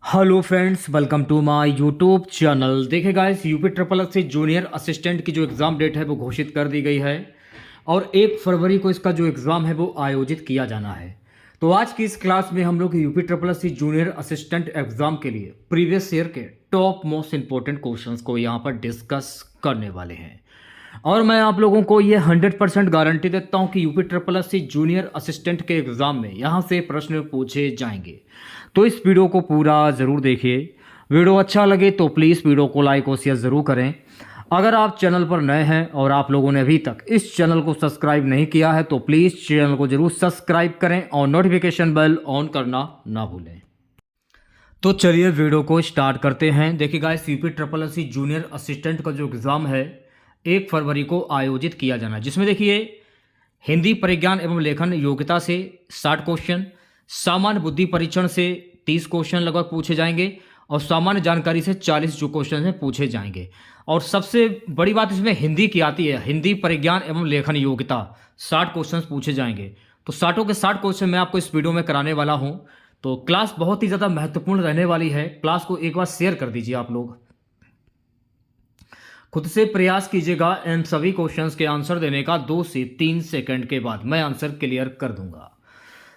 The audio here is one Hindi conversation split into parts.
Hello friends, welcome to my YouTube channel. देखिए guys, UP triple S C junior assistant की जो एग्ज़ाम डेट है वो घोषित कर दी गई है और 1 फरवरी को इसका जो एग्ज़ाम है वो आयोजित किया जाना है। तो आज की इस क्लास में हम लोग UP triple S C junior assistant exam के लिए प्रीवियस ईयर के टॉप मोस्ट इंपॉर्टेंट क्वेश्चंस को यहाँ पर डिस्कस करने वाले हैं। और मैं आप लोगों को ये 100% गारंटी देता हूँ कि UP triple S C junior assistant के एग्ज़ाम में यहाँ से प्रश्न पूछे जाएंगे। तो इस वीडियो को पूरा ज़रूर देखिए। वीडियो अच्छा लगे तो प्लीज़ वीडियो को लाइक और शेयर ज़रूर करें। अगर आप चैनल पर नए हैं और आप लोगों ने अभी तक इस चैनल को सब्सक्राइब नहीं किया है तो प्लीज़ चैनल को ज़रूर सब्सक्राइब करें और नोटिफिकेशन बेल ऑन करना ना भूलें। तो चलिए वीडियो को स्टार्ट करते हैं। देखिए guys, UP triple S C junior assistant का जो एग्ज़ाम है 1 फरवरी को आयोजित किया जाना है, जिसमें देखिए हिंदी परिज्ञान एवं लेखन योग्यता से 60 क्वेश्चन, सामान्य बुद्धि परीक्षण से 30 क्वेश्चन लगभग पूछे जाएंगे और सामान्य जानकारी से 40 जो क्वेश्चन हैं पूछे जाएंगे। और सबसे बड़ी बात इसमें हिंदी की आती है, हिंदी परिज्ञान एवं लेखन योग्यता 60 क्वेश्चन पूछे जाएंगे। तो 60 के 60 क्वेश्चन मैं आपको इस वीडियो में कराने वाला हूँ। तो क्लास बहुत ही ज़्यादा महत्वपूर्ण रहने वाली है। क्लास को एक बार शेयर कर दीजिए। आप लोग खुद से प्रयास कीजिएगा इन सभी क्वेश्चंस के आंसर देने का 2 से 3 सेकंड के बाद मैं आंसर क्लियर कर दूंगा।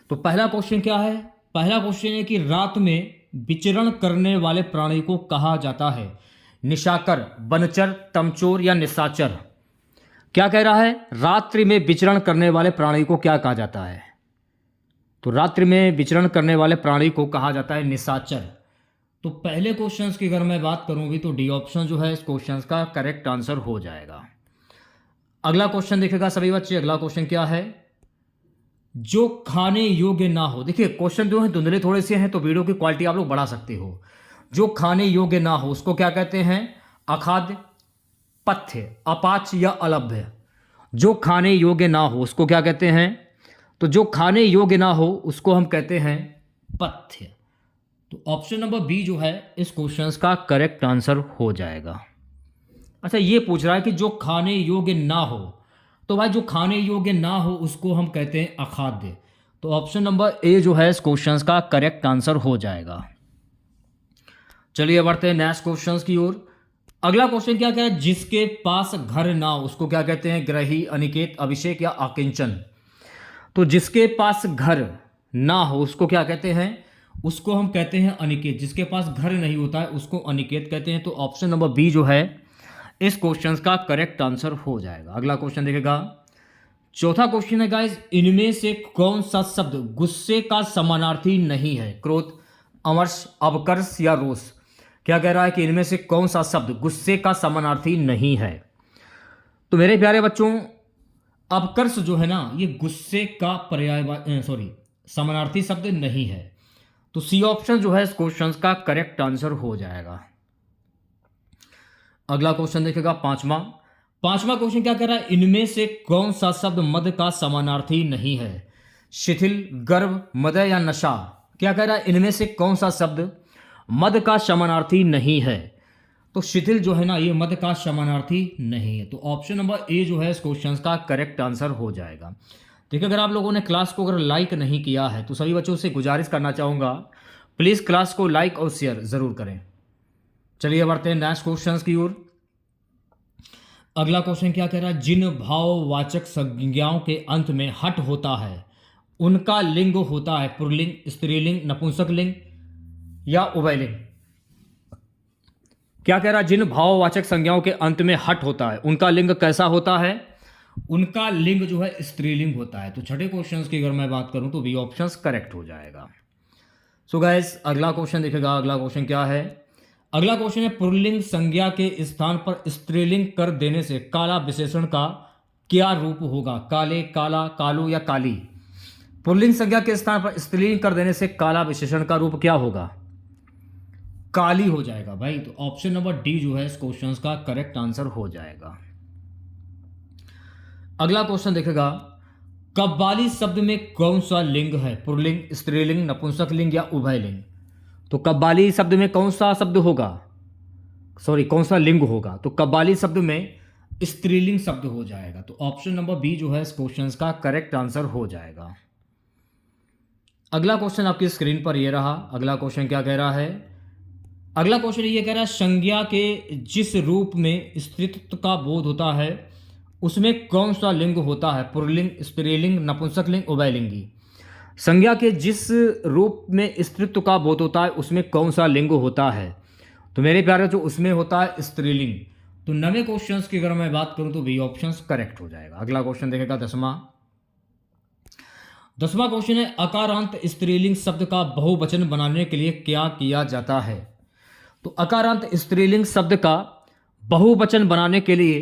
तो पहला क्वेश्चन क्या है? पहला क्वेश्चन है कि रात में विचरण करने वाले प्राणी को कहा जाता है? निशाकर, बनचर, तमचोर या निशाचर? क्या कह रहा है? रात्रि में विचरण करने वाले प्राणी को क्या कहा जाता है? तो रात्रि में विचरण करने वाले प्राणी को कहा जाता है निशाचर। तो पहले क्वेश्चंस की अगर मैं बात करूंगी तो डी ऑप्शन जो है इस क्वेश्चंस का करेक्ट आंसर हो जाएगा। अगला क्वेश्चन देखेगा सभी बच्चे। अगला क्वेश्चन क्या है? जो खाने योग्य ना हो। देखिए क्वेश्चन जो है धुंधले थोड़े से हैं तो वीडियो की क्वालिटी आप लोग बढ़ा सकते हो। जो खाने योग्य ना हो उसको क्या कहते हैं? अखाद्य, पथ्य, अपाच्य या अलभ्य? जो खाने योग्य ना हो उसको क्या कहते हैं? तो जो खाने योग्य ना हो उसको हम कहते हैं पथ्य। तो ऑप्शन नंबर बी जो है इस क्वेश्चन का करेक्ट आंसर हो जाएगा। अच्छा, ये पूछ रहा है कि जो खाने योग्य ना हो, तो भाई जो खाने योग्य ना हो उसको हम कहते हैं अखाद्य। तो ऑप्शन नंबर ए जो है इस क्वेश्चन का करेक्ट आंसर हो जाएगा। चलिए बढ़ते हैं नेक्स्ट क्वेश्चन की ओर। अगला क्वेश्चन क्या है? जिसके पास घर ना हो उसको क्या कहते हैं? ग्रही, अनिकेत, अभिषेक या आकिंचन? तो जिसके पास घर ना हो उसको क्या कहते हैं? उसको हम कहते हैं अनिकेत। जिसके पास घर नहीं होता है उसको अनिकेत कहते हैं। तो ऑप्शन नंबर बी जो है इस क्वेश्चन का करेक्ट आंसर हो जाएगा। अगला क्वेश्चन देखेगा। चौथा क्वेश्चन है गाइस, इनमें से कौन सा शब्द गुस्से का समानार्थी नहीं है? क्रोध, अमर्ष, अवकर्ष या रोष? क्या कह रहा है कि इनमें से कौन सा शब्द गुस्से का समानार्थी नहीं है? तो मेरे प्यारे बच्चों, अवकर्ष जो है ना ये गुस्से का पर्याय समानार्थी शब्द नहीं है। तो सी ऑप्शन जो है इस क्वेश्चन का करेक्ट आंसर हो जाएगा। अगला क्वेश्चन देखेगा पांचवा क्वेश्चन क्या कह रहा है? इनमें से कौन सा शब्द मद का समानार्थी नहीं है? शिथिल, गर्व, मदय या नशा? क्या कह रहा है? इनमें से कौन सा शब्द मद का समानार्थी नहीं है? तो शिथिल जो है ना ये मद का समानार्थी नहीं है। तो ऑप्शन नंबर ए जो है इस क्वेश्चन का करेक्ट आंसर हो जाएगा। देखिए, अगर आप लोगों ने क्लास को अगर लाइक नहीं किया है तो सभी बच्चों से गुजारिश करना चाहूँगा, प्लीज़ क्लास को लाइक और शेयर ज़रूर करें। चलिए बढ़ते हैं नेक्स्ट क्वेश्चन की ओर। अगला क्वेश्चन क्या कह रहा है? जिन भाववाचक संज्ञाओं के अंत में हट होता है उनका लिंग होता है पुल्लिंग, स्त्रीलिंग, नपुंसकलिंग या उभयलिंग? क्या कह रहा है? जिन भाववाचक संज्ञाओं के अंत में हट होता है उनका लिंग कैसा होता है? उनका लिंग जो है स्त्रीलिंग होता है। तो छठे क्वेश्चन की अगर मैं बात करूं तो बी ऑप्शन करेक्ट हो जाएगा। सो गाइस, अगला क्वेश्चन देखेगा। अगला क्वेश्चन क्या है? अगला क्वेश्चन है पुल्लिंग संज्ञा के स्थान पर स्त्रीलिंग कर देने से काला विशेषण का क्या रूप होगा? काले, काला, कालू या काली? पुल्लिंग संज्ञा के स्थान पर स्त्रीलिंग कर देने से काला विशेषण का रूप क्या होगा? काली हो जाएगा भाई। तो ऑप्शन नंबर डी जो है इस क्वेश्चन का करेक्ट आंसर हो जाएगा। अगला क्वेश्चन देखेगा। कव्वाली शब्द में कौन सा लिंग है? पुल्लिंग, स्त्रीलिंग, नपुंसकलिंग या उभयलिंग? तो कव्वाली शब्द में कौन सा शब्द होगा? कौन सा लिंग होगा? तो कव्वाली शब्द में स्त्रीलिंग शब्द हो जाएगा। तो ऑप्शन नंबर बी जो है इस क्वेश्चन का करेक्ट आंसर हो जाएगा। अगला क्वेश्चन आपकी स्क्रीन पर ये रहा। अगला क्वेश्चन क्या कह रहा है? अगला क्वेश्चन ये कह रहा है संज्ञा के जिस रूप में स्त्रीत्व का बोध होता है उसमें कौन सा लिंग होता है? पुल्लिंग, स्त्रीलिंग, नपुंसकलिंग, उभयलिंगी। संज्ञा के जिस रूप में स्त्रीत्व का बोध होता है उसमें कौन सा लिंग होता है? तो मेरे प्यारे जो उसमें होता है स्त्रीलिंग। तो 9वें क्वेश्चन की अगर मैं बात करूं तो बी ऑप्शन करेक्ट हो जाएगा। अगला क्वेश्चन देखेगा 10वां क्वेश्चन है अकारांत स्त्रीलिंग शब्द का बहुवचन बनाने के लिए क्या किया जाता है? तो अकारांत स्त्रीलिंग शब्द का बहुवचन बनाने के लिए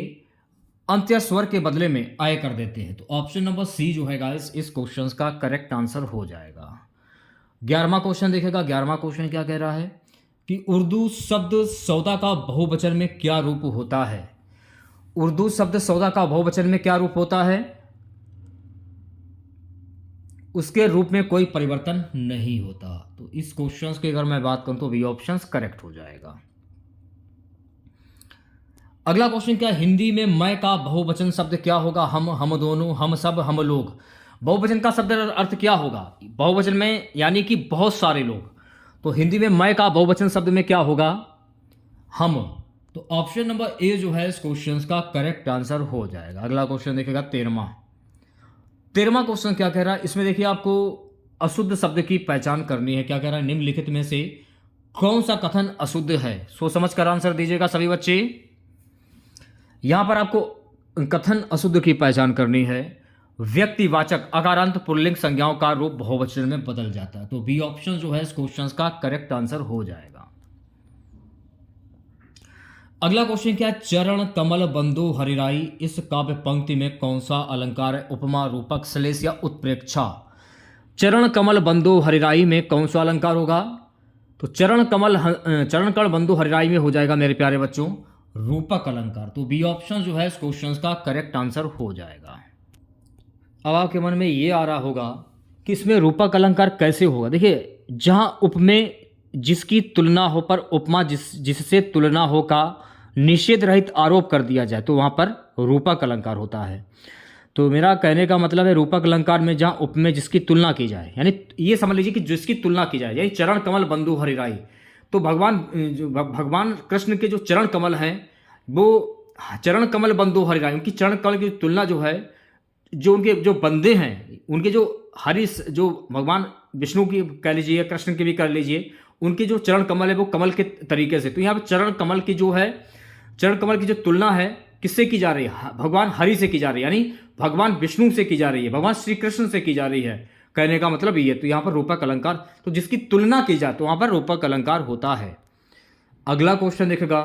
अंत्य स्वर के बदले में आय कर देते हैं। तो ऑप्शन नंबर सी जो है गाइस इस क्वेश्चन का करेक्ट आंसर हो जाएगा। 11वां क्वेश्चन देखेगा। 11वां क्वेश्चन क्या कह रहा है कि उर्दू शब्द सौदा का बहुवचन में क्या रूप होता है? उर्दू शब्द सौदा का बहुवचन में क्या रूप होता है? उसके रूप में कोई परिवर्तन नहीं होता। तो इस क्वेश्चन की अगर मैं बात करूं तो बी ऑप्शन करेक्ट हो जाएगा। अगला क्वेश्चन क्या, हिंदी में मैं का बहुवचन शब्द क्या होगा? हम दोनों, हम सब, हम लोग। बहुवचन का शब्द अर्थ क्या होगा? बहुवचन में यानी कि बहुत सारे लोग। तो हिंदी में मैं का बहुवचन शब्द में क्या होगा? हम। तो ऑप्शन नंबर ए जो है इस क्वेश्चन का करेक्ट आंसर हो जाएगा। अगला क्वेश्चन देखेगा 13वां क्वेश्चन क्या कह रहा है, इसमें देखिए आपको अशुद्ध शब्द की पहचान करनी है। क्या कह रहा है, निम्नलिखित में से कौन सा कथन अशुद्ध है? सोच समझ कर आंसर दीजिएगा सभी बच्चे। यहां पर आपको कथन अशुद्ध की पहचान करनी है। व्यक्तिवाचक अकारांत पुल्लिंग संज्ञाओं का रूप बहुवचन में बदल जाता है। तो बी ऑप्शन जो है इस क्वेश्चन का करेक्ट आंसर हो जाएगा। अगला क्वेश्चन क्या है, चरण कमल बंधु हरिराई इस काव्य पंक्ति में कौन सा अलंकार है? उपमा, रूपक, श्लेष या उत्प्रेक्षा। चरण कमल बंधु हरिराई में कौन सा अलंकार होगा? तो चरण कमल बंधु हरिराई में हो जाएगा मेरे प्यारे बच्चों रूपक अलंकार। तो बी ऑप्शन जो है इस क्वेश्चन का करेक्ट आंसर हो जाएगा। अब आपके मन में ये आ रहा होगा कि इसमें रूपक अलंकार कैसे होगा। देखिए, जहां उपमेय जिसकी तुलना हो पर उपमा जिससे तुलना हो का निषेध रहित आरोप कर दिया जाए तो वहां पर रूपक अलंकार होता है। तो मेरा कहने का मतलब है रूपक अलंकार में जहां उपमेय जिसकी तुलना की जाए, यानी ये समझ लीजिए कि जिसकी तुलना की जाए, यानी चरण कमल बंधु हरिराई। तो भगवान कृष्ण के जो चरण कमल हैं वो चरण कमल बंधु हरिराई, उनकी चरण कमल की तुलना जो है, जो उनके जो बंदे हैं, उनके जो जो भगवान विष्णु की कह लीजिए, कृष्ण की भी कर लीजिए, उनके जो चरण कमल है वो कमल के तरीके से। तो यहाँ पे चरण कमल की जो तुलना है किससे की जा रही है? भगवान हरि से की जा रही है, यानी भगवान विष्णु से की जा रही है, भगवान श्री कृष्ण से की जा रही है। कहने का मतलब ये। तो यहाँ पर रूपक अलंकार, तो जिसकी तुलना की जाए तो वहां पर रूपक अलंकार होता है। अगला क्वेश्चन देखेगा।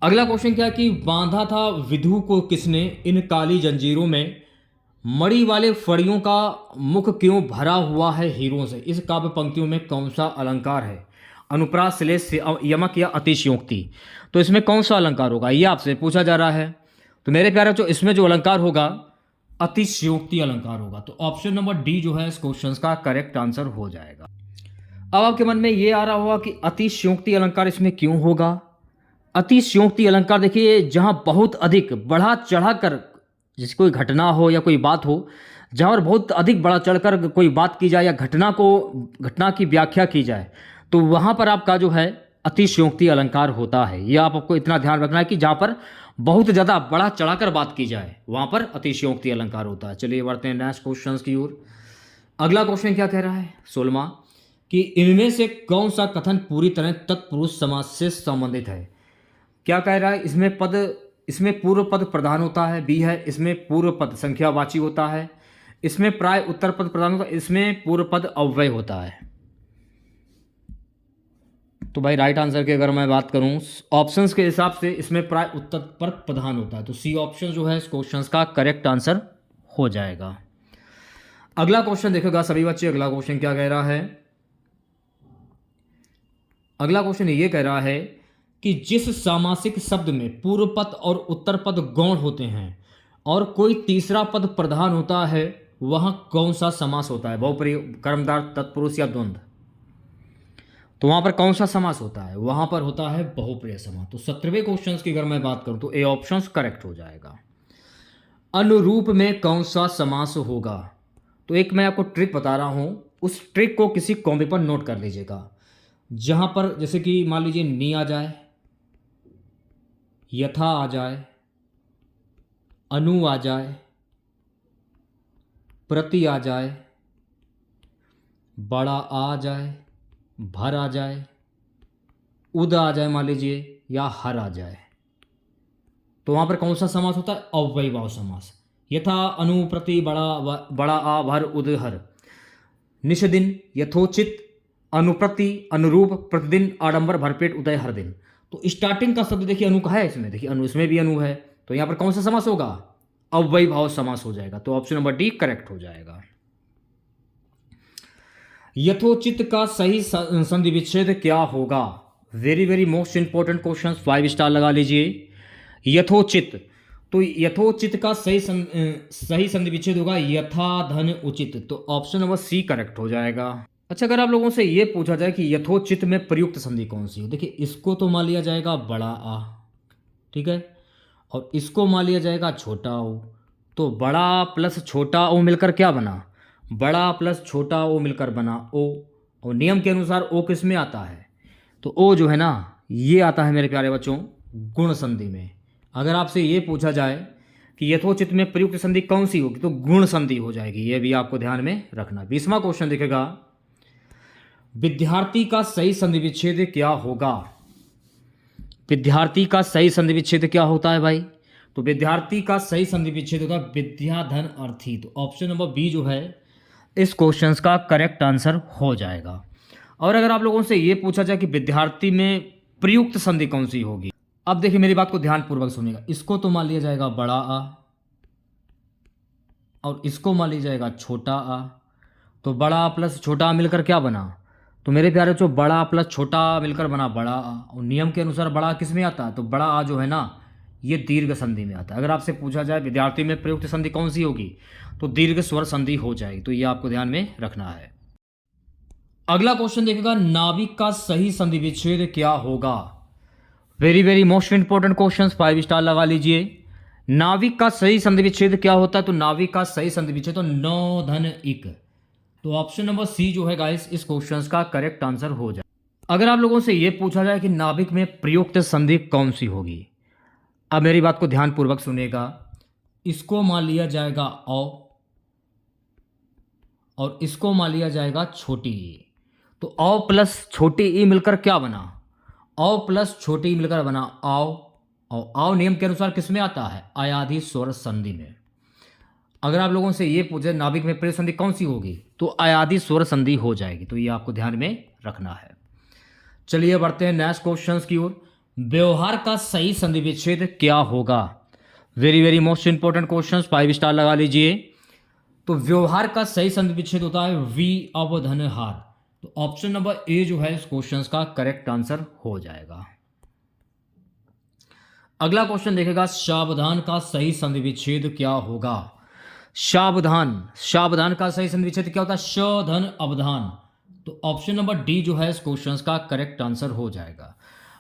अगला क्वेश्चन क्या है कि बांधा था विधु को किसने, इन काली जंजीरों में मणि वाले फड़ियों का मुख क्यों भरा हुआ है हीरों से? इस काव्य पंक्तियों में कौन सा अलंकार है? अनुप्रास, श्लेष, यमक या अतिशयोक्ति। तो इसमें कौन सा अलंकार होगा ये आपसे पूछा जा रहा है। तो मेरे प्यारे जो इसमें जो अलंकार होगा अतिशयोक्ति अलंकार होगा। तो ऑप्शन नंबर डी जो है इस क्वेश्चन का करेक्ट आंसर हो जाएगा। अब आपके मन में ये आ रहा होगा कि अतिशयोक्ति अलंकार इसमें क्यों होगा? अतिशयोक्ति अलंकार देखिए, जहां बहुत अधिक बढ़ा चढ़ाकर जैसे कोई घटना हो या कोई बात हो, जहां पर बहुत अधिक बढ़ा चढ़कर कोई बात की जाए या घटना की व्याख्या की जाए, तो वहां पर आपका जो है अतिशयोक्ति अलंकार होता है। ये आपको इतना ध्यान रखना है कि जहां पर बहुत ज़्यादा बढ़ा चढ़ाकर बात की जाए वहां पर अतिशयोक्ति अलंकार होता है। चलिए बढ़ते हैं नेक्स्ट क्वेश्चन की ओर। अगला क्वेश्चन क्या कह रहा है 16वां, कि इनमें से कौन सा कथन पूरी तरह तत्पुरुष समास से संबंधित है? क्या कह रहा है, इसमें पूर्व पद प्रधान होता है। बी है इसमें पूर्व पद संख्यावाची होता है। इसमें प्राय उत्तर पद प्रधान होता है। इसमें पूर्व पद अव्यय होता है। तो भाई राइट आंसर की अगर मैं बात करूं ऑप्शंस के हिसाब से इसमें प्राय उत्तर पद प्रधान होता है। तो सी ऑप्शन जो है इस क्वेश्चन का करेक्ट आंसर हो जाएगा। अगला क्वेश्चन देखेगा सभी बच्चे। अगला क्वेश्चन क्या कह रहा है? अगला क्वेश्चन ये कह रहा है कि जिस सामासिक शब्द में पूर्व पद और उत्तर पद गौण होते हैं और कोई तीसरा पद प्रधान होता है वहां कौन सा समास होता है? बहुप्रिय, कर्मधार, तत्पुरुष या द्वंद्व। तो वहां पर कौन सा समास होता है? वहां पर होता है बहुप्रिय समास। तो 17वें क्वेश्चन की अगर मैं बात करूं तो ए ऑप्शन करेक्ट हो जाएगा। अनुरूप में कौन सा समास होगा? तो एक मैं आपको ट्रिक बता रहा हूं, उस ट्रिक को किसी कॉपी पर नोट कर लीजिएगा। जहां पर जैसे कि मान लीजिए नी आ जाए, यथा आ जाए, अनु आ जाए, प्रति आ जाए, बड़ा आ जाए, भर आ जाए, उद आ जाए मान लीजिए, या हर आ जाए, तो वहां पर कौन सा समास होता है? अव्ययीभाव समास। यथा, अनु, प्रति, बड़ा आ, भर, उद, हर। निषदिन, यथोचित, अनुप्रति, अनुरूप, प्रतिदिन, आडंबर, भरपेट, उदय, हर दिन। तो स्टार्टिंग का शब्द देखिए अनु का है इसमें, देखिए अनु, इसमें भी अनु है, तो यहां पर कौन सा समास होगा? अव्ययीभाव समास हो जाएगा। तो ऑप्शन नंबर डी करेक्ट हो जाएगा। यथोचित का सही संधि विच्छेद क्या होगा? Very very most important question, 5 star लगा लीजिए। यथोचित, तो यथोचित का सही संधि विच्छेद होगा यथा धन उचित। तो ऑप्शन नंबर सी करेक्ट हो जाएगा। अच्छा, अगर आप लोगों से ये पूछा जाए कि यथोचित में प्रयुक्त संधि कौन सी हो, देखिए इसको तो मान लिया जाएगा बड़ा आ, ठीक है, और इसको मान लिया जाएगा छोटा ओ। तो बड़ा प्लस छोटा ओ मिलकर क्या बना? बड़ा प्लस छोटा ओ मिलकर बना ओ, और नियम के अनुसार ओ किस में आता है? तो ओ जो है ना, ये आता है मेरे प्यारे बच्चों गुण संधि में। अगर आपसे ये पूछा जाए कि यथोचित में प्रयुक्त संधि कौन सी होगी, तो गुण संधि हो जाएगी। ये भी आपको ध्यान में रखना। 20वां क्वेश्चन देखेगा, विद्यार्थी का सही संधि विच्छेद क्या होगा? विद्यार्थी का सही संधि विच्छेद क्या होता है भाई? तो विद्यार्थी का सही संधि विच्छेद होगा विद्या धन अर्थी। तो ऑप्शन नंबर बी जो है इस क्वेश्चन का करेक्ट आंसर हो जाएगा। और अगर आप लोगों से ये पूछा जाए कि विद्यार्थी में प्रयुक्त संधि कौन सी होगी, अब देखिए मेरी बात को ध्यानपूर्वक सुनिएगा। इसको तो मान लिया जाएगा बड़ा आ, और इसको मान लिया जाएगा छोटा आ। तो बड़ा प्लस छोटा मिलकर क्या बना? तो मेरे प्यारे बच्चों बड़ा प्लस छोटा मिलकर बना बड़ा आ, और नियम के अनुसार बड़ा किस में आता है? तो बड़ा आ जो है ना, ये दीर्घ संधि में आता है। अगर आपसे पूछा जाए विद्यार्थी में प्रयुक्त संधि कौन सी होगी, तो दीर्घ स्वर संधि हो जाएगी। तो ये आपको ध्यान में रखना है। अगला क्वेश्चन देखेगा, नाविक का सही संधि विच्छेद क्या होगा? Very very most important question, 5 star लगा लीजिए। नाविक का सही संधि विच्छेद क्या होता है? तो नाविक का सही संधि विच्छेद तो नौ धन इक। तो ऑप्शन नंबर सी जो है गाइस इस क्वेश्चन का करेक्ट आंसर हो जाए। अगर आप लोगों से यह पूछा जाए कि नाविक में प्रयुक्त संधि कौन सी होगी, अब मेरी बात को ध्यानपूर्वक सुनेगा। इसको मान लिया जाएगा औ, और इसको मान लिया जाएगा छोटी ई। तो औ प्लस छोटी ई मिलकर क्या बना? औ प्लस छोटी ई मिलकर बना आओ, और आओ नियम के अनुसार किस में आता है? अयाधि स्वर संधि में। अगर आप लोगों से ये पूछे नाविक में प्रयुक्त संधि कौन सी होगी, तो अयाधि स्वर संधि हो जाएगी। तो ये आपको ध्यान में रखना है। चलिए बढ़ते हैं नेक्स्ट क्वेश्चन की ओर। व्यवहार का सही संधि विच्छेद क्या होगा? Very very most important question, 5 star लगा लीजिए। तो व्यवहार का सही संधि विच्छेद होता है वी अवधनहार। तो ऑप्शन नंबर ए जो है इस क्वेश्चन का करेक्ट आंसर हो जाएगा। अगला क्वेश्चन देखेगा, सावधान का सही संधि विच्छेद क्या होगा? सावधान का सही संधि विच्छेद क्या होता है? श धन अवधान। तो ऑप्शन नंबर डी जो है इस क्वेश्चन का करेक्ट आंसर हो जाएगा।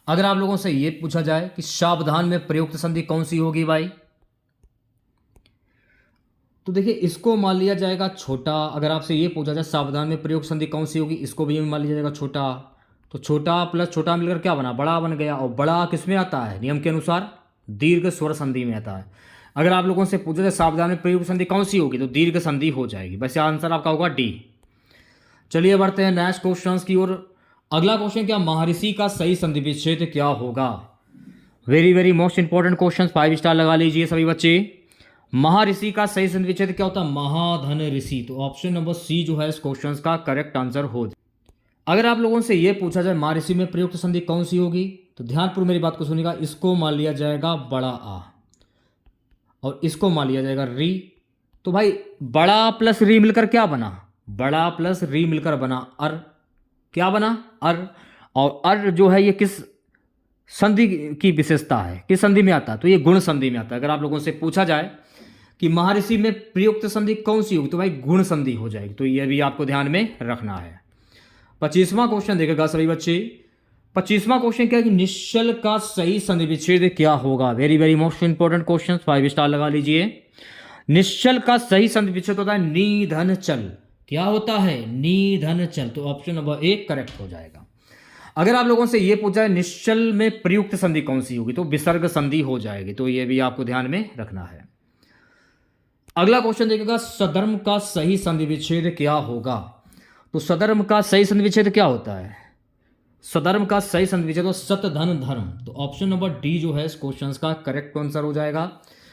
अगर आप लोगों से यह पूछा जाए कि सावधान में प्रयुक्त संधि कौन सी होगी भाई, तो देखिए इसको मान लिया जाएगा छोटा। अगर आपसे ये पूछा जाए सावधान में प्रयुक्त संधि कौन सी होगी, इसको भी मान लिया जाएगा छोटा। तो छोटा प्लस छोटा मिलकर क्या बना? बड़ा बन गया। और बड़ा किस में आता है? नियम के अनुसार दीर्घ स्वर संधि में आता है। अगर आप लोगों से पूछा जाए सावधान में प्रयुक्त संधि कौन सी होगी, तो दीर्घ संधि हो जाएगी। वैसे आंसर आपका होगा डी। चलिए बढ़ते हैं नेक्स्ट क्वेश्चन की ओर। अगला क्वेश्चन क्या, महर्षि का सही संधि विच्छेद क्या होगा? Very very most important question, 5 star लगा लीजिए सभी बच्चे। महर्षि का सही संधि विच्छेद क्या होता है? महाधन ऋषि। तो ऑप्शन नंबर सी जो है इस क्वेश्चन का करेक्ट आंसर हो जाए। अगर आप लोगों से यह पूछा जाए महर्षि में प्रयुक्त संधि कौन सी होगी, तो ध्यानपूर्वक मेरी बात को सुनिएगा। इसको मान लिया जाएगा बड़ा आ, और इसको मान लिया जाएगा री। तो भाई बड़ा प्लस री मिलकर क्या बना? बड़ा प्लस री मिलकर बना अर। क्या बना? अर। और अर जो है ये किस संधि की विशेषता है, किस संधि में आता है? तो ये गुण संधि में आता है। अगर आप लोगों से पूछा जाए कि महर्षि में प्रयुक्त संधि कौन सी होगी, तो भाई गुण संधि हो जाएगी। तो ये भी आपको ध्यान में रखना है। 25वां क्वेश्चन देखेगा सभी बच्चे। 25वां क्वेश्चन क्या है कि निश्चल का सही संधि विच्छेद क्या होगा? Very very most important question, 5 star लगा लीजिए। निश्चल का सही संधि विच्छेद होता है निधन चल। क्या होता है? निधन चल। तो ऑप्शन नंबर 1 करेक्ट हो जाएगा। अगर आप लोगों से ये पूछा है निश्चल में प्रयुक्त संधि कौन सी होगी, तो विसर्ग संधि हो जाएगी, तो ये भी आपको ध्यान में रखना है। अगला क्वेश्चन देखिएगा, सधर्म का सही संधि विच्छेद क्या होगा। तो सधर्म का सही संधि विच्छेद क्या होता है, सधर्म का सही संधि विच्छेद तो सत धन धर्म। तो ऑप्शन नंबर डी जो है इस क्वेश्चन का करेक्ट आंसर हो जाएगा।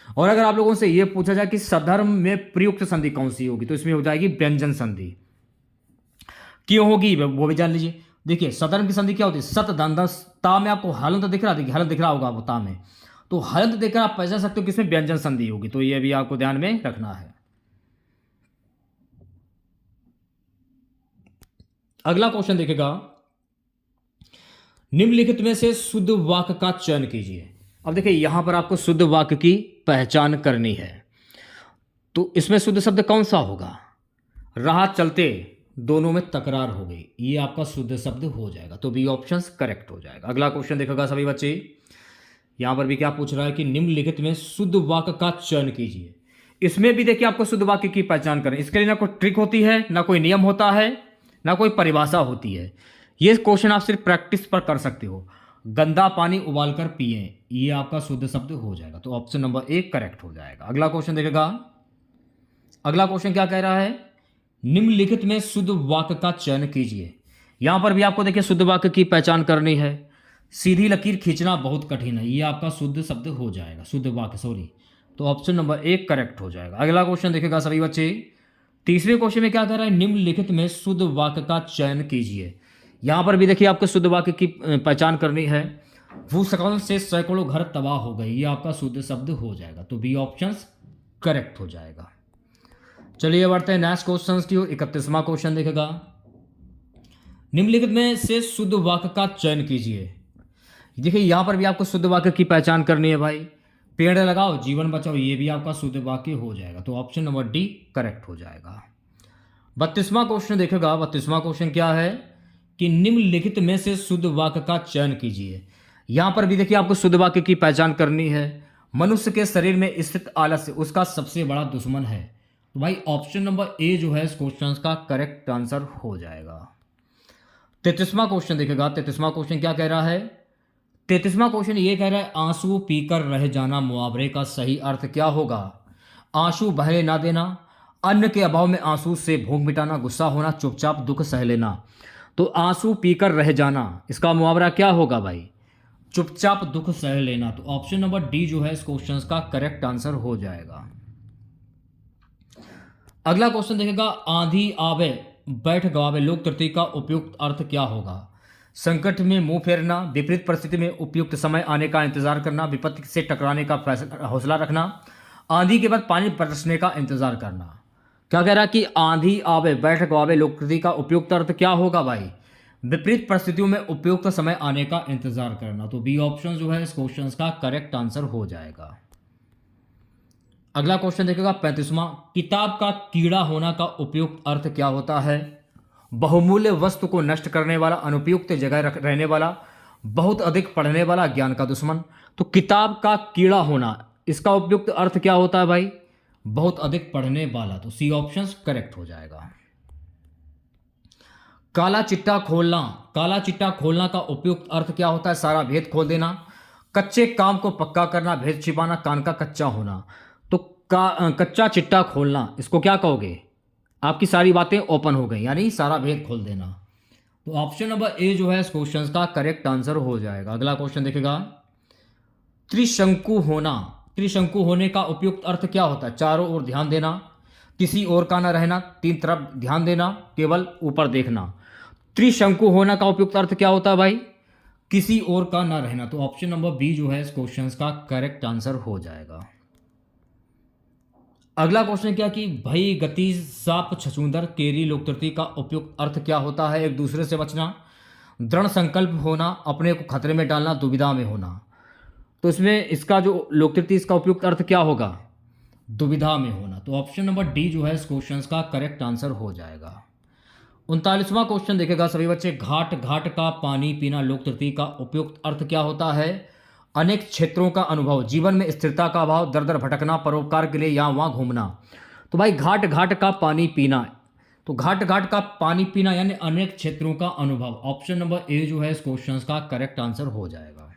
और अगर आप लोगों से यह पूछा जाए कि सधर्म में प्रयुक्त संधि कौन सी होगी, तो इसमें हो जाएगी व्यंजन संधि। क्यों होगी वो भी जान लीजिए। देखिए सधर्म की संधि क्या होती है, सत धन धन, ता में आपको हलंत दिख रहा, देखिए हलंत दिख रहा होगा आपको ता में, तो हलंत देखकर आप पहचान सकते हो किसमें व्यंजन संधि होगी, तो यह भी आपको ध्यान में रखना है। अगला क्वेश्चन देखिएगा, निम्नलिखित में से शुद्ध वाक्य का चयन कीजिए। अब देखिए यहां पर आपको शुद्ध वाक्य की पहचान करनी है, तो इसमें शुद्ध शब्द कौन सा होगा, राह चलते दोनों में तकरार हो गई, ये आपका शुद्ध शब्द हो जाएगा, तो बी ऑप्शन करेक्ट हो जाएगा। अगला क्वेश्चन देखिएगा सभी बच्चे, यहां पर भी क्या पूछ रहा है कि निम्नलिखित में शुद्ध वाक्य का चयन कीजिए। इसमें भी देखिए आपको शुद्ध वाक्य की पहचान करें, इसके लिए ना कोई ट्रिक होती है, ना कोई नियम होता है, ना कोई परिभाषा होती है। ये क्वेश्चन आप सिर्फ प्रैक्टिस पर कर सकते हो। गंदा पानी उबालकर पिए, ये आपका शुद्ध शब्द हो जाएगा, तो ऑप्शन नंबर ए करेक्ट हो जाएगा। अगला क्वेश्चन देखेगा, अगला क्वेश्चन क्या कह रहा है, निम्नलिखित में शुद्ध वाक्य का चयन कीजिए। यहां पर भी आपको देखिए शुद्ध वाक्य की पहचान करनी है। सीधी लकीर खींचना बहुत कठिन है, ये आपका शुद्ध शब्द हो जाएगा, शुद्ध वाक्य सॉरी, तो ऑप्शन नंबर ए करेक्ट हो जाएगा। अगला क्वेश्चन देखेगा सभी बच्चे, तीसरे क्वेश्चन में क्या कह रहा है, निम्नलिखित में शुद्ध वाक्य का चयन कीजिए। यहां पर भी देखिए आपको शुद्ध वाक्य की पहचान करनी है। भूस्खलन से सैकड़ों घर तबाह हो गए, ये आपका शुद्ध शब्द हो जाएगा, तो बी ऑप्शन करेक्ट हो जाएगा। चलिए बढ़ते हैं नेक्स्ट क्वेश्चन की ओर। 31वां क्वेश्चन देखेगा, निम्नलिखित में से शुद्ध वाक्य का चयन कीजिए। देखिए यहां पर भी आपको शुद्ध वाक्य की पहचान करनी है भाई। पेड़ लगाओ जीवन बचाओ, ये भी आपका शुद्ध वाक्य हो जाएगा, तो ऑप्शन नंबर डी करेक्ट हो जाएगा। 32वां क्वेश्चन देखेगा, 32वां क्वेश्चन क्या है कि निम्नलिखित में से शुद्ध वाक्य का चयन कीजिए। यहां पर भी देखिए आपको शुद्ध वाक्य की पहचान करनी है। मनुष्य के शरीर में स्थित आलस्य उसका सबसे बड़ा दुश्मन है, तो भाई ऑप्शन नंबर ए जो है इस क्वेश्चन का करेक्ट आंसर हो जाएगा। 33वां क्वेश्चन देखेगा, 33वां क्वेश्चन क्या कह रहा है, 33वां क्वेश्चन ये कह रहा है आंसू पीकर रह जाना मुहावरे का सही अर्थ क्या होगा। आंसू बहने ना देना, अन्न के अभाव में आंसू से भूख मिटाना, गुस्सा होना, चुपचाप दुख सह लेना। तो आंसू पीकर रह जाना इसका मुहावरा क्या होगा भाई, चुपचाप दुख सह लेना, तो ऑप्शन नंबर डी जो है इस क्वेश्चन का करेक्ट आंसर हो जाएगा। अगला क्वेश्चन देखेगा, आंधी आवे बैठ गवावे लोक तृतीय का उपयुक्त अर्थ क्या होगा। संकट में मुंह फेरना, विपरीत परिस्थिति में उपयुक्त समय आने का इंतजार करना, विपत्ति से टकराने का फैसला हौसला रखना, आंधी के बाद पानी बरसने का इंतजार करना। क्या कह रहा है कि आंधी आवे बैठ गवावे लोक तृतीय का उपयुक्त अर्थ क्या होगा भाई, विपरीत परिस्थितियों में उपयुक्त समय आने का इंतजार करना, तो बी ऑप्शन जो है इस क्वेश्चन का करेक्ट आंसर हो जाएगा। अगला क्वेश्चन देखेगा 35वां, किताब का कीड़ा होना का उपयुक्त अर्थ क्या होता है। बहुमूल्य वस्तु को नष्ट करने वाला, अनुपयुक्त जगह रहने वाला, बहुत अधिक पढ़ने वाला, ज्ञान का दुश्मन। तो किताब का कीड़ा होना इसका उपयुक्त अर्थ क्या होता है भाई, बहुत अधिक पढ़ने वाला, तो सी ऑप्शन करेक्ट हो जाएगा। काला चिट्टा खोलना, काला चिट्टा खोलना का उपयुक्त अर्थ क्या होता है, सारा भेद खोल देना, कच्चे काम को पक्का करना, भेद छिपाना, कान का कच्चा होना। तो कच्चा चिट्टा खोलना इसको क्या कहोगे, आपकी सारी बातें ओपन हो गई, यानी सारा भेद खोल देना, तो ऑप्शन नंबर ए जो है इस क्वेश्चन का करेक्ट आंसर हो जाएगा। अगला क्वेश्चन देखेगा, त्रिशंकु होना, त्रिशंकु होने का उपयुक्त अर्थ क्या होता है, चारों ओर ध्यान देना, किसी ओर का न रहना, तीन तरफ ध्यान देना, केवल ऊपर देखना। त्रिशंकु होना का उपयुक्त अर्थ क्या होता है भाई, किसी ओर का न रहना, तो ऑप्शन नंबर बी जो है इस क्वेश्चन का करेक्ट आंसर हो जाएगा। अगला क्वेश्चन क्या कि भई गति साप छछूंदर केरी लोक तृतीय का उपयुक्त अर्थ क्या होता है, एक दूसरे से बचना, दृढ़ संकल्प होना, अपने को खतरे में डालना, दुविधा में होना। तो इसमें इसका जो लोक तृतीय इसका उपयुक्त अर्थ क्या होगा, दुविधा में होना, तो ऑप्शन नंबर डी जो है इस क्वेश्चन का करेक्ट आंसर हो जाएगा। 39वां क्वेश्चन देखेगा सभी बच्चे, घाट घाट का पानी पीना लोक तृतीय का उपयुक्त अर्थ क्या होता है, अनेक क्षेत्रों का अनुभव, जीवन में स्थिरता का अभाव, दर दर भटकना, परोपकार के लिए यहाँ वहाँ घूमना। तो भाई घाट घाट का पानी पीना तो घाट घाट का पानी पीना यानी अनेक क्षेत्रों का अनुभव। ऑप्शन नंबर ए जो है इस क्वेश्चन का करेक्ट आंसर हो जाएगा।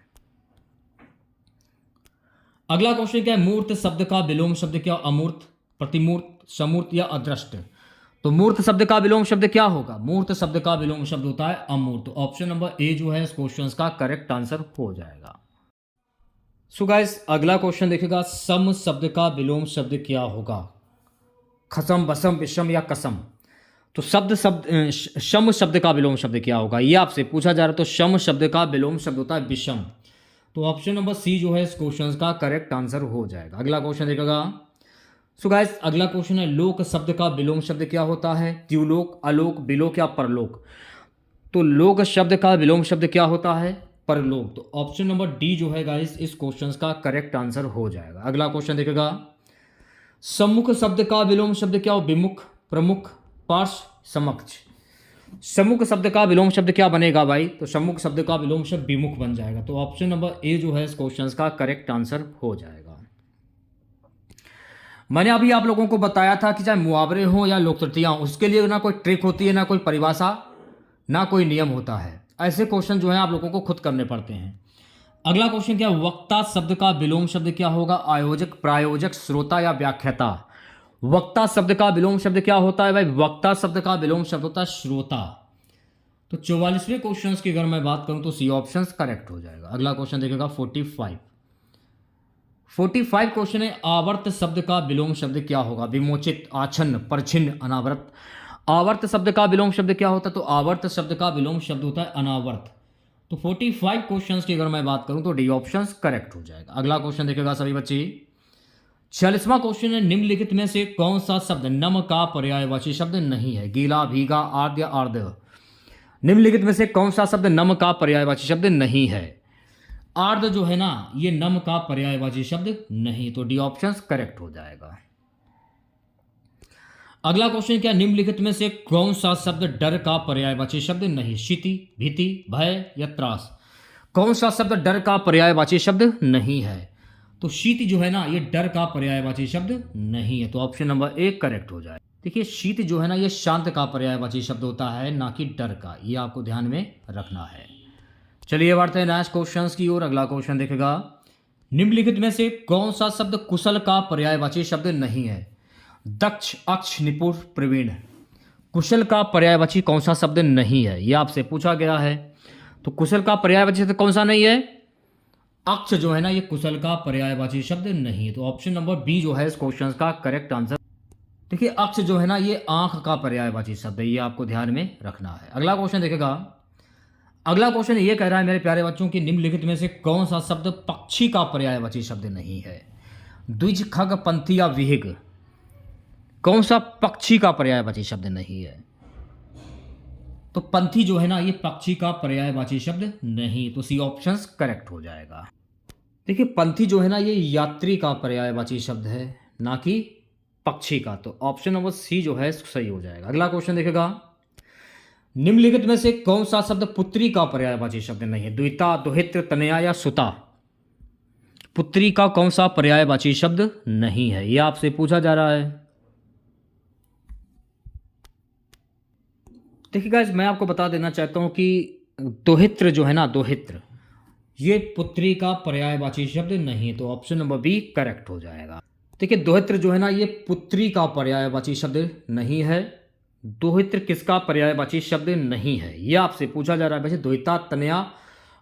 अगला क्वेश्चन क्या है, मूर्त शब्द का विलोम शब्द क्या, अमूर्त, प्रतिमूर्त, समूर्त या अदृष्ट। तो मूर्त शब्द का विलोम शब्द क्या होगा, मूर्त शब्द का विलोम शब्द होता है अमूर्त। तो ऑप्शन नंबर ए जो है इस क्वेश्चन का करेक्ट आंसर हो जाएगा। सो गाइस अगला क्वेश्चन देखिएगा, सम शब्द का विलोम शब्द क्या होगा, खसम, बसम, विषम या कसम। तो शम शब्द का विलोम शब्द क्या होगा, ये आपसे पूछा जा रहा है। तो शम शब्द का विलोम शब्द होता है विषम। तो ऑप्शन नंबर सी जो है इस क्वेश्चन का करेक्ट आंसर हो जाएगा। अगला क्वेश्चन देखिएगा। सो गाइस अगला क्वेश्चन है, लोक शब्द का विलोम शब्द क्या होता है, द्युलोक, अलोक, बिलोक या परलोक। तो लोक शब्द का विलोम शब्द क्या होता है, परलोक। तो ऑप्शन नंबर डी जो है गाइस इस क्वेश्चन का करेक्ट आंसर हो जाएगा। अगला क्वेश्चन देखिएगा, सम्मुख शब्द का विलोम शब्द क्या हो, विमुख, प्रमुख, पार्श्व, समक्ष। सम्मुख शब्द का विलोम शब्द क्या बनेगा भाई, तो सम्मुख शब्द का विलोम शब्द विमुख बन जाएगा। तो ऑप्शन नंबर ए जो है इस क्वेश्चन का करेक्ट आंसर हो जाएगा। मैंने अभी आप लोगों को बताया था कि चाहे मुहावरे हो या लोकत्रुटियां, उसके लिए ना कोई ट्रिक होती है, ना कोई परिभाषा, ना कोई नियम होता है। ऐसे क्वेश्चन जो है आप लोगों को खुद करने पड़ते हैं। अगला क्वेश्चन क्या, वक्ता शब्द का विलोम शब्द क्या होगा, आयोजक, प्रायोजक, श्रोता या व्याख्याता। वक्ता शब्द का विलोम शब्द क्या होता है भाई, वक्ता शब्द का विलोम शब्द होता है श्रोता। तो 44वें क्वेश्चन की अगर मैं बात करूं तो सी ऑप्शन करेक्ट हो जाएगा। अगला क्वेश्चन देखेगा 45 क्वेश्चन है, आवर्त शब्द का विलोम शब्द क्या होगा, विमोचित, आच्छन्न, परछिन्न, अनावर्त। आवर्त शब्द का विलोम शब्द क्या होता है, तो आवर्त शब्द का विलोम शब्द होता है अनावर्त। तो 45 क्वेश्चंस की अगर मैं बात करूं तो डी ऑप्शन करेक्ट हो जाएगा। अगला क्वेश्चन देखेगा सभी बच्चे, 46वां क्वेश्चन है, निम्नलिखित में से कौन सा शब्द नम का पर्यायवाची शब्द नहीं है, गीला, भीगा, आर्द्र, आर्द्र। निम्नलिखित में से कौन सा शब्द नम का पर्यायवाची शब्द नहीं है, आर्द्र जो है ना ये नम का पर्यायवाची शब्द नहीं। तो डी ऑप्शन करेक्ट हो जाएगा। अगला क्वेश्चन क्या, निम्नलिखित में से कौन सा शब्द डर का पर्यायवाची शब्द नहीं, शीति, भीति, भय या त्रास। कौन सा शब्द डर का पर्यायवाची शब्द नहीं है, तो शीति जो है ना ये डर का पर्यायवाची शब्द नहीं है। तो ऑप्शन नंबर ए करेक्ट हो जाए। देखिए शीत जो है ना ये शांत का पर्यायवाची शब्द होता है, ना कि डर का, ये आपको ध्यान में रखना है। चलिए बढ़ते हैं नेक्स्ट क्वेश्चन की ओर। अगला क्वेश्चन देखेगा, निम्नलिखित में से कौन सा शब्द कुशल का पर्यायवाची शब्द नहीं है, दक्ष, अक्ष, निपुण, प्रवीण। कुशल का पर्यायवाची कौन सा शब्द नहीं है, यह आपसे पूछा गया है। तो कुशल का पर्यायवाची शब्द कौन सा नहीं है, अक्ष जो है ना ये कुशल का पर्यायवाची शब्द नहीं है। तो ऑप्शन नंबर बी जो है इस क्वेश्चन का करेक्ट आंसर। देखिए अक्ष जो है ना ये आंख का पर्यायवाची शब्द है, ये आपको ध्यान में रखना है। अगला क्वेश्चन देखेगा, अगला क्वेश्चन ये कह रहा है मेरे प्यारे बच्चों की, निम्नलिखित में से कौन सा शब्द पक्षी का पर्यायवाची शब्द नहीं है, द्विज, खग, पंथी या विहिग। कौन सा पक्षी का पर्यायवाची शब्द नहीं है, तो पंथी जो है ना ये पक्षी का पर्यायवाची शब्द नहीं। तो सी ऑप्शन करेक्ट हो जाएगा। देखिए पंथी जो है ना ये यात्री का पर्यायवाची शब्द है, ना कि पक्षी का। तो ऑप्शन नंबर सी जो है सही हो जाएगा। अगला क्वेश्चन देखेगा, निम्नलिखित में से कौन सा शब्द पुत्री का पर्यायवाची शब्द नहीं है, द्विता, दुहित्र, तनया या सुता। पुत्री का कौन सा पर्यायवाची शब्द नहीं है, यह आपसे पूछा जा रहा है। देखिए गाइस मैं आपको बता देना चाहता हूं कि दोहित्र जो है ना, दोहित्र ये पुत्री का पर्यायवाची शब्द नहीं। तो ऑप्शन नंबर बी करेक्ट हो जाएगा। देखिए दोहित्र जो है ना ये पुत्री का पर्यायवाची शब्द नहीं है। दोहित्र किसका पर्यायवाची शब्द नहीं है, यह आपसे पूछा जा रहा है। वैसे द्विता, तनया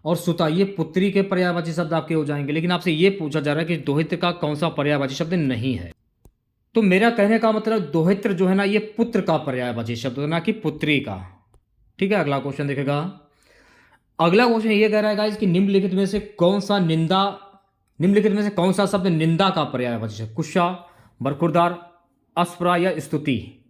और सुता ये पुत्री के पर्यायवाची शब्द आपके हो जाएंगे, लेकिन आपसे ये पूछा जा रहा है कि दोहित्र का कौन सा पर्यायवाची शब्द नहीं है। तो मेरा कहने का मतलब दोहित्र जो है ना ये पुत्र का पर्यायवाची शब्द है, ना कि पुत्री का। ठीक है अगला क्वेश्चन देखेगा। अगला क्वेश्चन ये कह रहा है गाइस कि निम्नलिखित में से कौन सा शब्द निंदा का पर्यायवाची शब्द, कुशा, बरखुरदार, अस्परा या स्तुति।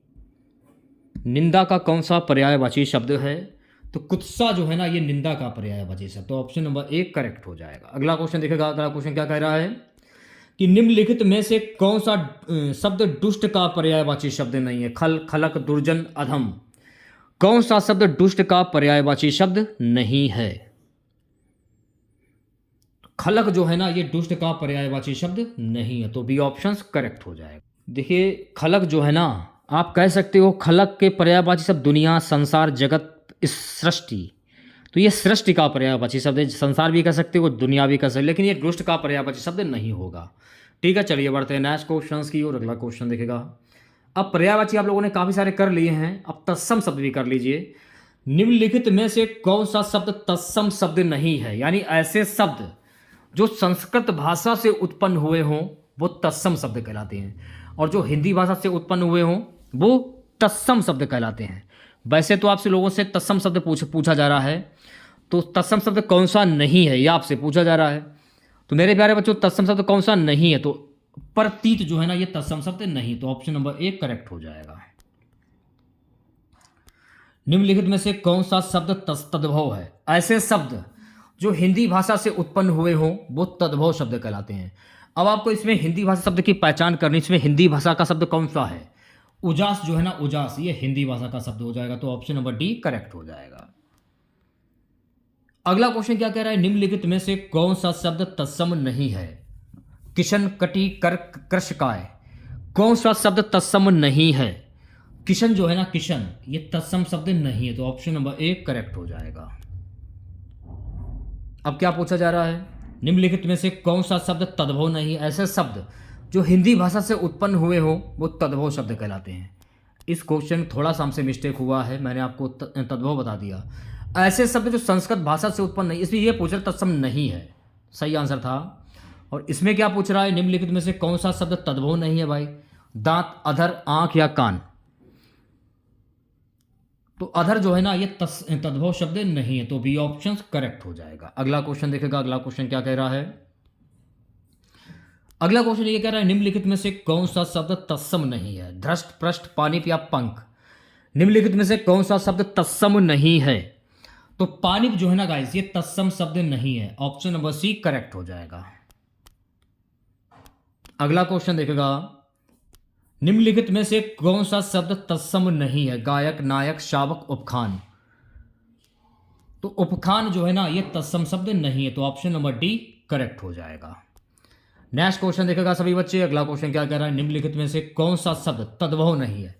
निंदा का कौन सा पर्यायवाची शब्द है, तो कुत्सा जो है ना ये निंदा का पर्यायवाची शब्द। तो ऑप्शन नंबर ए करेक्ट हो जाएगा। अगला क्वेश्चन देखेगा। अगला क्वेश्चन क्या कह रहा है कि निम्नलिखित में से कौन सा शब्द दुष्ट का पर्यायवाची शब्द नहीं है, खल, खलक, दुर्जन, अधम। कौन सा शब्द दुष्ट का पर्यायवाची शब्द नहीं है, खलक जो है ना ये दुष्ट का पर्यायवाची शब्द नहीं है। तो बी ऑप्शन करेक्ट हो जाएगा। देखिए खलक जो है ना आप कह सकते हो खलक के पर्यायवाची शब्द दुनिया, संसार, जगत, इस सृष्टि। तो ये सृष्टि का पर्यायवाची शब्द है, संसार भी कह सकते हो, दुनिया भी कह सकते हो, लेकिन ये दुष्ट का पर्यायवाची शब्द नहीं होगा। ठीक है, चलिए बढ़ते हैं नेक्स्ट क्वेश्चन की और अगला क्वेश्चन देखेगा। अब पर्यायवाची आप लोगों ने काफ़ी सारे कर लिए हैं, अब तत्सम शब्द भी कर लीजिए। निम्नलिखित में से कौन सा शब्द तत्सम शब्द नहीं है, यानी ऐसे शब्द जो संस्कृत भाषा से उत्पन्न हुए हों वो तत्सम शब्द कहलाते हैं, और जो हिंदी भाषा से उत्पन्न हुए हों वो तत्सम शब्द कहलाते हैं। वैसे तो आपसे लोगों से तत्सम शब्द पूछा जा रहा है, तो तत्सम शब्द कौन सा नहीं है ये आपसे पूछा जा रहा है। तो मेरे प्यारे बच्चों, तत्सम शब्द कौन सा नहीं है, तो प्रतीत जो है ना, ये तत्सम शब्द नहीं, तो ऑप्शन नंबर 1 करेक्ट हो जाएगा। निम्नलिखित में से कौन सा शब्द तद्भव है, ऐसे शब्द जो हिंदी भाषा से उत्पन्न हुए हों वो तद्भव शब्द कहलाते हैं। अब आपको इसमें हिंदी भाषा शब्द की पहचान करनी, इसमें हिंदी भाषा का शब्द कौन सा है, उजास जो है ना, उजास, ये हिंदी भाषा का शब्द हो जाएगा, तो ऑप्शन नंबर डी करेक्ट हो जाएगा। अगला क्वेश्चन क्या कह रहा है, निम्नलिखित में से कौन सा शब्द तत्सम नहीं है। किशन, कटी, कर्क, कृषकाय, कौन सा शब्द तत्सम नहीं है। किशन जो है ना, किशन, ये तत्सम शब्द नहीं है, तो ऑप्शन नंबर 1 करेक्ट हो जाएगा। अब क्या पूछा जा रहा है, निम्नलिखित में से कौन सा शब्द तद्भव नहीं है, ऐसे शब्द जो हिंदी भाषा से उत्पन्न हुए हो वो तद्भव शब्द कहलाते हैं। इस क्वेश्चन थोड़ा सा हमसे मिस्टेक हुआ है, मैंने आपको तद्भव बता दिया। ऐसे शब्द जो संस्कृत भाषा से उत्पन्न नहीं, इसलिए ये पूछ रहा तत्सम नहीं है, सही आंसर था। और इसमें क्या पूछ रहा है, निम्नलिखित में से कौन सा शब्द तद्भव नहीं है भाई, दांत, अधर, आंख या कान। तो अधर जो है ना, ये तद्भव शब्द नहीं है, तो बी ऑप्शन करेक्ट हो जाएगा। अगला क्वेश्चन देखेगा, अगला क्वेश्चन क्या कह रहा है। अगला क्वेश्चन ये कह रहा है, निम्नलिखित में से कौन सा शब्द तत्सम नहीं है। धृष्ट, पृष्ठ, पानिप या पंख, निम्नलिखित में से कौन सा शब्द तत्सम नहीं है। तो पानिप जो है ना गाइस, ये तत्सम शब्द नहीं है, ऑप्शन नंबर सी करेक्ट हो जाएगा। अगला क्वेश्चन देखेगा, निम्नलिखित में से कौन सा शब्द तत्सम नहीं है। गायक, नायक, शावक, उपखान। तो उपखान जो है ना, ये तत्सम शब्द नहीं है, तो ऑप्शन नंबर डी करेक्ट हो जाएगा। नेक्स्ट क्वेश्चन देखेगा सभी बच्चे, अगला क्वेश्चन क्या कह रहा है, निम्नलिखित में से कौन सा शब्द तद्भव नहीं है।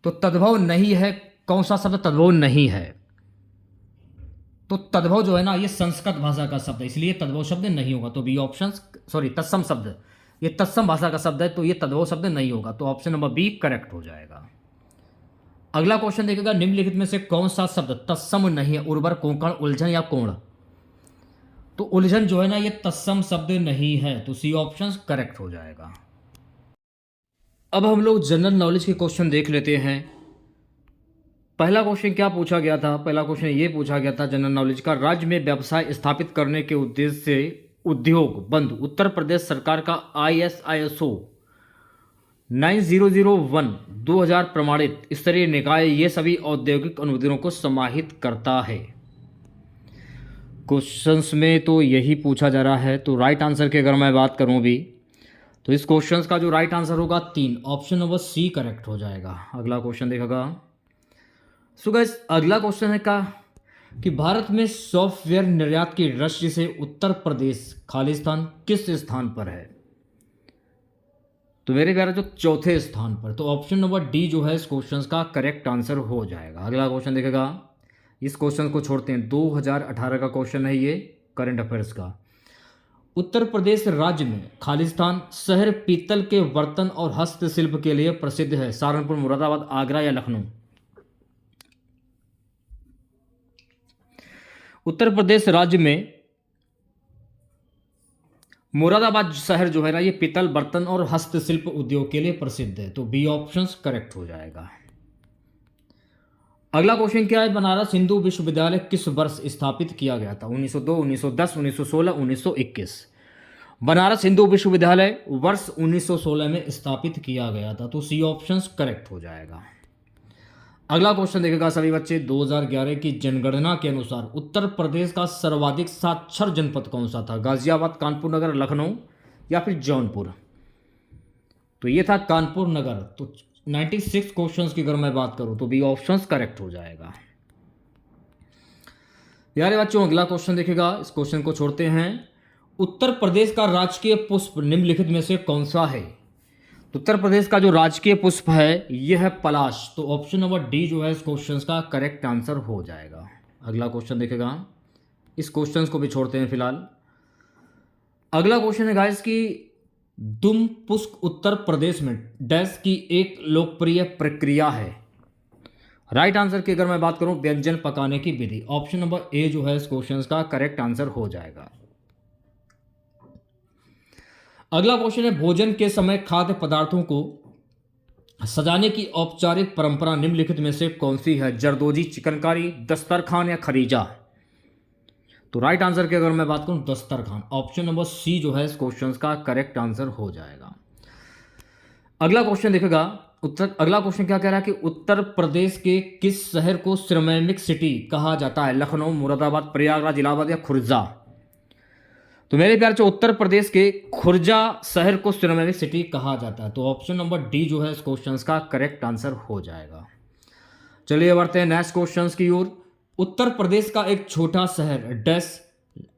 तो तद्भव नहीं है, कौन सा शब्द तद्भव नहीं है। तो तद्भव जो है ना, ये संस्कृत भाषा का शब्द है, इसलिए तद्भव शब्द नहीं होगा, तो बी ऑप्शन, सॉरी तत्सम शब्द, ये तत्सम भाषा का शब्द है, तो ये तद्भव शब्द नहीं होगा, तो ऑप्शन नंबर बी करेक्ट हो जाएगा। अगला क्वेश्चन देखेगा, निम्नलिखित में से कौन सा शब्द तत्सम नहीं है। उर्वर, कोंकण, उलझन या कोण। तो उलझन जो है ना, ये तत्सम शब्द नहीं है, तो सी ऑप्शन करेक्ट हो जाएगा। अब हम लोग जनरल नॉलेज के क्वेश्चन देख लेते हैं। पहला क्वेश्चन क्या पूछा गया था, पहला क्वेश्चन ये पूछा गया था जनरल नॉलेज का, राज्य में व्यवसाय स्थापित करने के उद्देश्य से उद्योग बंद उत्तर प्रदेश सरकार का ISO 9001 2000 प्रमाणित स्तरीय निकाय ये सभी औद्योगिक अनुमोदनों को समाहित करता है। क्वेश्चंस में तो यही पूछा जा रहा है, तो राइट आंसर की अगर मैं बात करूं भी, तो इस क्वेश्चंस का जो राइट आंसर होगा 3, ऑप्शन नंबर सी करेक्ट हो जाएगा। अगला क्वेश्चन देखेगा, सो गाइस अगला क्वेश्चन है कि भारत में सॉफ्टवेयर निर्यात की दृष्टि से उत्तर प्रदेश खालिस्तान किस स्थान पर है। तो मेरे प्यारे जो चौथे स्थान पर, तो ऑप्शन नंबर डी जो है इस क्वेश्चन का करेक्ट आंसर हो जाएगा। अगला क्वेश्चन देखेगा, इस क्वेश्चन को छोड़ते हैं, 2018 का क्वेश्चन है ये, करंट अफेयर्स का। उत्तर प्रदेश राज्य में खालिस्तान शहर पीतल के बर्तन और हस्तशिल्प के लिए प्रसिद्ध है। सहारनपुर, मुरादाबाद, आगरा या लखनऊ। उत्तर प्रदेश राज्य में मुरादाबाद शहर जो है ना, ये पीतल बर्तन और हस्तशिल्प उद्योग के लिए प्रसिद्ध है, तो बी ऑप्शन करेक्ट हो जाएगा। अगला क्वेश्चन क्या है, बनारस हिंदू विश्वविद्यालय किस वर्ष स्थापित किया गया था। 1902, 1910, 1916, 1921। बनारस हिंदू विश्वविद्यालय वर्ष 1916 में स्थापित किया गया था, तो सी ऑप्शन करेक्ट हो जाएगा। अगला क्वेश्चन देखेगा सभी बच्चे, 2011 की जनगणना के अनुसार उत्तर प्रदेश का सर्वाधिक साक्षर जनपद कौन सा था। गाजियाबाद, कानपुर नगर, लखनऊ या फिर जौनपुर। तो ये था कानपुर नगर। तो 96 क्वेश्चंस की अगर मैं बात करूं तो बी ऑप्शंस करेक्ट हो जाएगा। यारे बच्चों अगला क्वेश्चन देखेगा, इस क्वेश्चन को छोड़ते हैं। उत्तर प्रदेश का राजकीय पुष्प निम्नलिखित में से कौन सा है। उत्तर प्रदेश का जो राजकीय पुष्प है यह है पलाश। तो ऑप्शन नंबर डी जो है इस क्वेश्चन का करेक्ट आंसर हो जाएगा। अगला क्वेश्चन देखेगा, इस क्वेश्चन को भी छोड़ते हैं फिलहाल। अगला क्वेश्चन है गाइस कि दुम पुष्प उत्तर प्रदेश में डैश की एक लोकप्रिय प्रक्रिया है। राइट आंसर की अगर मैं बात करूं, व्यंजन पकाने की विधि। ऑप्शन नंबर ए जो है इस क्वेश्चन का करेक्ट आंसर हो जाएगा। अगला क्वेश्चन है, भोजन के समय खाद्य पदार्थों को सजाने की औपचारिक परंपरा निम्नलिखित में से कौन सी है? जरदोजी, चिकनकारी, दस्तरखान या खरीजा? तो राइट आंसर की अगर मैं बात करूं, दस्तरखान। ऑप्शन नंबर सी जो है इस क्वेश्चन का करेक्ट आंसर हो जाएगा। अगला क्वेश्चन देखेगा, अगला क्वेश्चन क्या कह रहा है कि उत्तर प्रदेश के किस शहर को सिरेमिक सिटी कहा जाता है? लखनऊ, मुरादाबाद, प्रयागराज, इलाहाबाद या खुर्जा? तो मेरे प्यार से उत्तर प्रदेश के खुर्जा शहर को सिरेमिक सिटी कहा जाता है। तो ऑप्शन नंबर डी जो है इस क्वेश्चन का करेक्ट आंसर हो जाएगा। चलिए बढ़ते हैं नेक्स्ट क्वेश्चन की ओर। उत्तर प्रदेश का एक छोटा शहर डैश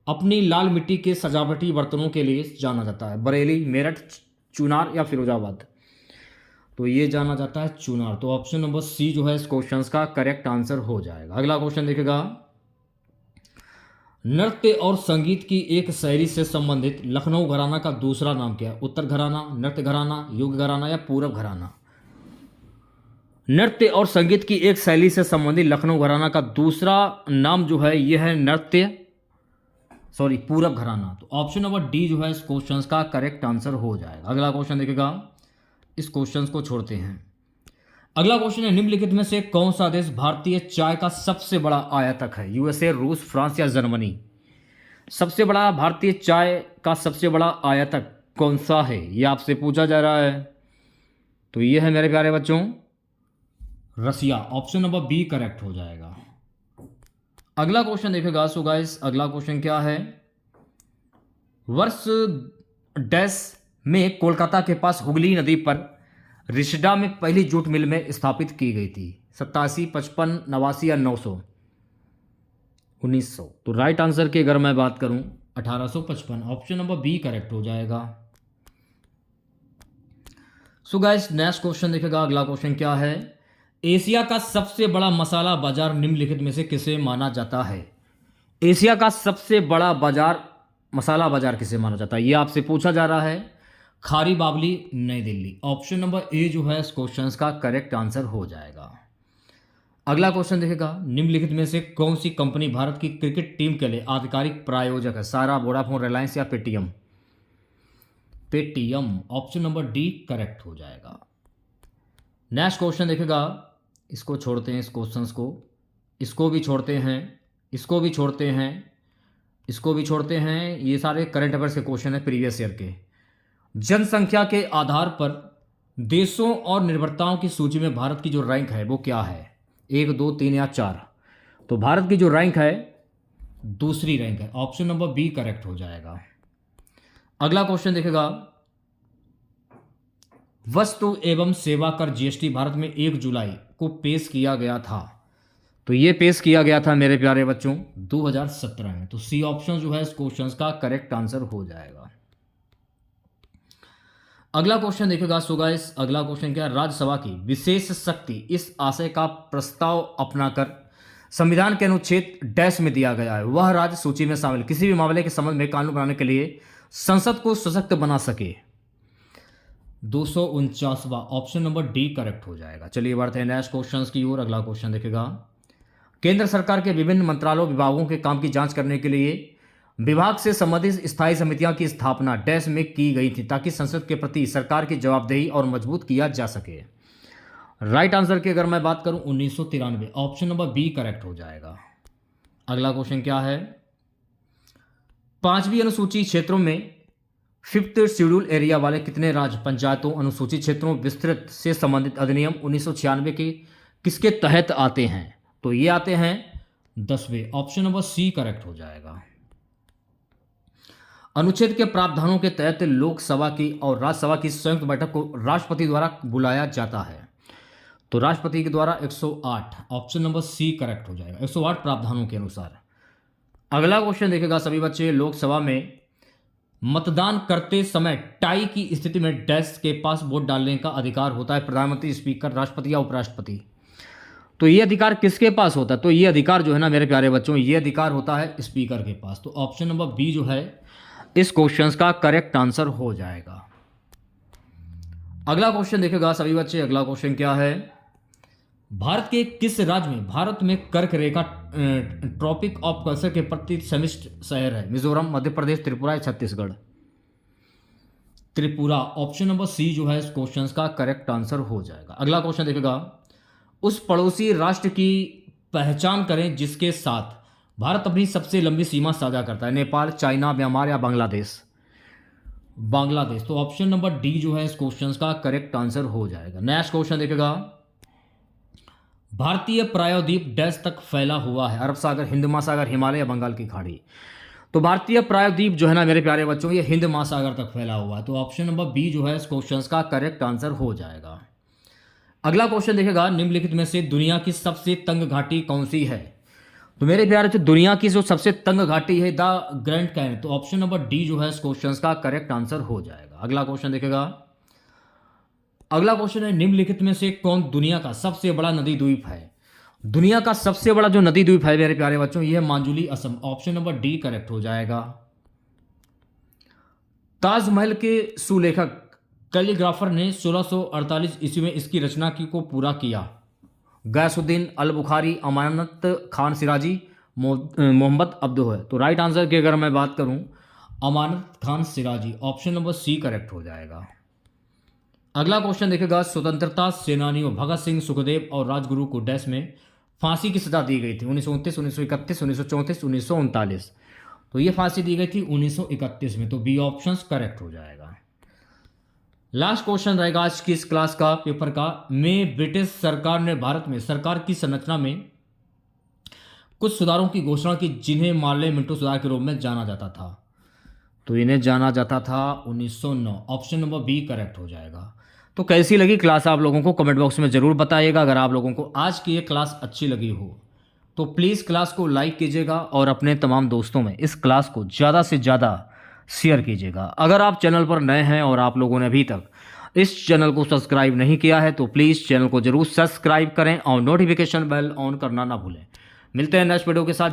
अपनी लाल मिट्टी के सजावटी बर्तनों के लिए जाना जाता है? बरेली, मेरठ, चुनार या फिरोजाबाद? तो ये जाना जाता है चुनार। तो ऑप्शन नंबर सी जो है इस क्वेश्चन का करेक्ट आंसर हो जाएगा। अगला क्वेश्चन देखेगा, नृत्य और संगीत की एक शैली से संबंधित लखनऊ घराना का दूसरा नाम क्या है? उत्तर घराना, नृत्य घराना, युग घराना या पूरब घराना? नृत्य और संगीत की एक शैली से संबंधित लखनऊ घराना का दूसरा नाम जो है यह है पूरब घराना। तो ऑप्शन नंबर डी जो है इस क्वेश्चन का करेक्ट आंसर हो जाएगा। अगला क्वेश्चन देखेगा, इस क्वेश्चन को छोड़ते हैं। अगला क्वेश्चन है, निम्नलिखित में से कौन सा देश भारतीय चाय का सबसे बड़ा आयातक है? यूएसए, रूस, फ्रांस या जर्मनी? सबसे बड़ा भारतीय चाय का सबसे बड़ा आयातक कौन सा है, यह आपसे पूछा जा रहा है। तो यह है मेरे प्यारे बच्चों रसिया। ऑप्शन नंबर बी करेक्ट हो जाएगा। अगला क्वेश्चन देखेगा, सो गाइस अगला क्वेश्चन क्या है, वर्ष डैश में कोलकाता के पास हुगली नदी पर रिशडा में पहली जूट मिल में स्थापित की गई थी? 87, 55, 89 या 900? 1900। तो राइट आंसर की अगर मैं बात करूं 1855। ऑप्शन नंबर बी करेक्ट हो जाएगा। सो गाइस नेक्स्ट क्वेश्चन देखेगा, अगला क्वेश्चन क्या है, एशिया का सबसे बड़ा मसाला बाजार निम्नलिखित में से किसे माना जाता है? एशिया का सबसे बड़ा बाजार मसाला बाजार किसे माना जाता है, यह आपसे पूछा जा रहा है। खारी बावली, नई दिल्ली? ऑप्शन नंबर ए जो है इस क्वेश्चन का करेक्ट आंसर हो जाएगा। अगला क्वेश्चन देखेगा, निम्नलिखित में से कौन सी कंपनी भारत की क्रिकेट टीम के लिए आधिकारिक प्रायोजक है? सारा, वोडाफोन, रिलायंस या Paytm? Paytm. Option number D correct हो जाएगा। नेक्स्ट क्वेश्चन देखेगा, इसको छोड़ते हैं, इस क्वेश्चन को, इसको भी छोड़ते हैं, इसको भी छोड़ते हैं, इसको भी छोड़ते हैं। ये सारे करंट अफेयर्स के क्वेश्चन है प्रीवियस ईयर के। जनसंख्या के आधार पर देशों और निर्भरताओं की सूची में भारत की जो रैंक है वो क्या है? 1, 2, 3 या 4? तो भारत की जो रैंक है दूसरी रैंक है। ऑप्शन नंबर बी करेक्ट हो जाएगा। अगला क्वेश्चन देखेगा, वस्तु एवं सेवा कर जीएसटी भारत में 1 जुलाई को पेश किया गया था? तो ये पेश किया गया था मेरे प्यारे बच्चों 2017 में। तो सी ऑप्शन जो है इस क्वेश्चन का करेक्ट आंसर हो जाएगा। अगला क्वेश्चन देखेगा, सो गाइस अगला क्वेश्चन क्या है, राज्यसभा की विशेष शक्ति इस आशय का प्रस्ताव अपनाकर संविधान के अनुच्छेद डैश में दिया गया है, वह राज्य सूची में शामिल किसी भी मामले के संबंध में कानून बनाने के लिए संसद को सशक्त बना सके? 249वां। ऑप्शन नंबर डी करेक्ट हो जाएगा। चलिए बढ़ते हैं नेक्स्ट क्वेश्चन की ओर। अगला क्वेश्चन देखेगा, केंद्र सरकार के विभिन्न मंत्रालयों विभागों के काम की जांच करने के लिए विभाग से संबंधित स्थायी समितियों की स्थापना डैश में की गई थी ताकि संसद के प्रति सरकार की जवाबदेही और मजबूत किया जा सके? राइट आंसर की अगर मैं बात करूं 1993। ऑप्शन नंबर बी करेक्ट हो जाएगा। अगला क्वेश्चन क्या है, 5वीं अनुसूची क्षेत्रों में 5th शेड्यूल एरिया वाले कितने राज्य पंचायतों अनुसूचित क्षेत्रों विस्तृत से संबंधित अधिनियम 1996 के किसके तहत आते हैं? तो ये आते हैं 10वें। ऑप्शन नंबर सी करेक्ट हो जाएगा। अनुच्छेद के प्रावधानों के तहत लोकसभा की और राज्यसभा की संयुक्त बैठक को राष्ट्रपति द्वारा बुलाया जाता है? तो राष्ट्रपति के द्वारा 108। ऑप्शन नंबर सी करेक्ट हो जाएगा 108 प्रावधानों के अनुसार। अगला क्वेश्चन देखेगा सभी बच्चे, लोकसभा में मतदान करते समय टाई की स्थिति में डैश के पास वोट डालने का अधिकार होता है? प्रधानमंत्री, स्पीकर, राष्ट्रपति या उपराष्ट्रपति? तो ये अधिकार किसके पास होता है? तो ये अधिकार जो है ना मेरे प्यारे बच्चों, ये अधिकार होता है स्पीकर के पास। तो ऑप्शन नंबर बी जो है इस क्वेश्चन का करेक्ट आंसर हो जाएगा। अगला क्वेश्चन देखेगा सभी बच्चे। अगला क्वेश्चन क्या है? भारत के किस राज्य में भारत में कर्क रेखा ट्रॉपिक ऑफ कैंसर के प्रति समिष्ट शहर है? मिजोरम, मध्य प्रदेश, त्रिपुरा या Chhattisgarh? Tripura. Option number C जो है इस क्वेश्चन का करेक्ट आंसर हो जाएगा। अगला क्वेश्चन देखेगा, उस पड़ोसी राष्ट्र की पहचान करें जिसके साथ भारत अपनी सबसे लंबी सीमा साझा करता है? नेपाल, चाइना, म्यांमार या बांग्लादेश? बांग्लादेश। तो ऑप्शन नंबर डी जो है इस क्वेश्चन का करेक्ट आंसर हो जाएगा। नेक्स्ट क्वेश्चन देखेगा, भारतीय प्रायद्वीप डैश तक फैला हुआ है? अरब सागर, हिंद महासागर, हिमालय या बंगाल की खाड़ी? तो भारतीय प्रायद्वीप जो है ना मेरे प्यारे बच्चों ये हिंद महासागर तक फैला हुआ है। तो ऑप्शन नंबर बी जो है इस क्वेश्चन का करेक्ट आंसर हो जाएगा। अगला क्वेश्चन देखेगा, निम्नलिखित में से दुनिया की सबसे तंग घाटी कौन सी है? तो मेरे प्यारे बच्चों दुनिया की जो सबसे तंग घाटी है द ग्रैंड कैन। तो ऑप्शन नंबर डी जो है इस क्वेश्चन का करेक्ट आंसर हो जाएगा। अगला क्वेश्चन देखेगा, अगला क्वेश्चन है, निम्नलिखित में से कौन दुनिया का सबसे बड़ा नदी द्वीप है? दुनिया का सबसे बड़ा जो नदी द्वीप है मेरे प्यारे बच्चों यह है Majuli, Assam. Option number D correct हो जाएगा। ताजमहल के सुलेखक कैलीग्राफर ने 1648 ईस्वी में इसकी रचना को पूरा किया? गयासुद्दीन, अल बुखारी, अमानत खान सिराजी, मोहम्मद अब्दुल है। तो राइट आंसर की अगर मैं बात करूं Amanat Khan Siraji. Option number C correct हो जाएगा। अगला क्वेश्चन देखेगा, स्वतंत्रता सेनानियों भगत सिंह, सुखदेव और राजगुरु को डैश में फांसी की सजा दी गई थी? 1929, 1931, 1934, 1939? तो ये फांसी दी गई थी 1931 में। तो बी ऑप्शन करेक्ट हो जाएगा। लास्ट क्वेश्चन रहेगा आज की इस क्लास का पेपर का, में ब्रिटिश सरकार ने भारत में सरकार की संरचना में कुछ सुधारों की घोषणा की जिन्हें मार्ले मिंटो सुधार के रूप में जाना जाता था? तो इन्हें जाना जाता था 1909। ऑप्शन नंबर बी करेक्ट हो जाएगा। तो कैसी लगी क्लास आप लोगों को कमेंट बॉक्स में ज़रूर बताइएगा। अगर आप लोगों को आज की ये क्लास अच्छी लगी हो तो प्लीज़ क्लास को लाइक कीजिएगा और अपने तमाम दोस्तों में इस क्लास को ज़्यादा से ज़्यादा शेयर कीजिएगा। अगर आप चैनल पर नए हैं और आप लोगों ने अभी तक इस चैनल को सब्सक्राइब नहीं किया है तो प्लीज़ चैनल को ज़रूर सब्सक्राइब करें और नोटिफिकेशन बेल ऑन करना ना भूलें। मिलते हैं नेक्स्ट वीडियो के साथ।